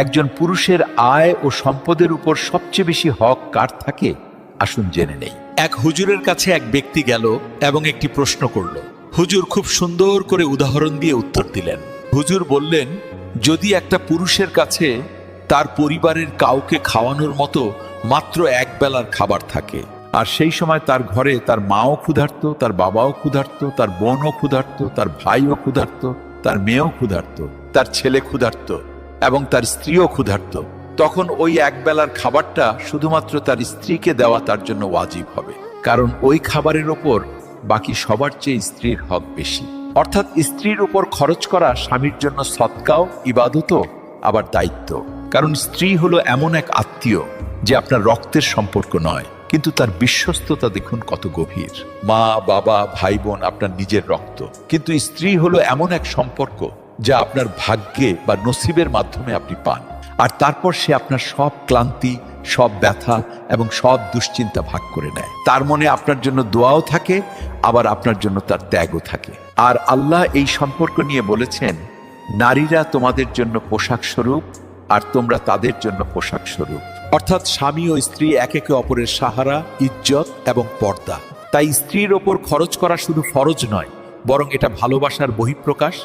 একজন পুরুষের আয় ও সম্পদের উপর সবচেয়ে বেশি হক কার থাকে, আসুন জেনে নেই। এক হুজুরের কাছে এক ব্যক্তি গেল এবং একটি প্রশ্ন করল। হুজুর খুব সুন্দর করে উদাহরণ দিয়ে উত্তর দিলেন। হুজুর বললেন, যদি একটা পুরুষের কাছে তার পরিবারের কাউকে খাওয়ানোর মতো মাত্র এক বেলার খাবার থাকে, আর সেই সময় তার ঘরে তার মাও ক্ষুধার্ত, তার বাবাও ক্ষুধার্ত, তার বোনও ক্ষুধার্ত, তার ভাইও ক্ষুধার্ত, তার মেয়েও ক্ষুধার্ত, তার ছেলে ক্ষুধার্ত এবং তার স্ত্রীও ক্ষুধার্ত, তখন ওই এক বেলার খাবারটা শুধুমাত্র তার স্ত্রীকে দেওয়া তার জন্য ওয়াজিব হবে, কারণ ওই খাবারের ওপর বাকি সবার চেয়ে স্ত্রীর হক বেশি। অর্থাৎ স্ত্রীর উপর খরচ করা স্বামীর জন্য সৎকাও, ইবাদতও, আবার দায়িত্ব। কারণ স্ত্রী হলো এমন এক আত্মীয় যে আপনার রক্তের সম্পর্ক নয়, কিন্তু তার বিশ্বস্ততা দেখুন কত গভীর। মা, বাবা, ভাই বোন আপনার নিজের রক্ত, কিন্তু স্ত্রী হলো এমন এক সম্পর্ক যা আপনার ভাগ্যে বা নসিবের মাধ্যমে আপনি পান। আর তারপর সে আপনার সব ক্লান্তি, সব ব্যথা এবং সব দুশ্চিন্তা ভাগ করে নেয়। তার মনে আপনার জন্য দোয়াও থাকে, আবার আপনার জন্য তার ত্যাগও থাকে। আর আল্লাহ এই সম্পর্ক নিয়ে বলেছেন, নারীরা তোমাদের জন্য পোশাক স্বরূপ আর তোমরা তাদের জন্য পোশাক স্বরূপ। অর্থাৎ স্বামী ও স্ত্রী একে অপরের সাহারা, ইজ্জত এবং পর্দা। তাই স্ত্রীর ওপর খরচ করা শুধু ফরজ নয়, বরং এটা ভালোবাসার বহিঃপ্রকাশ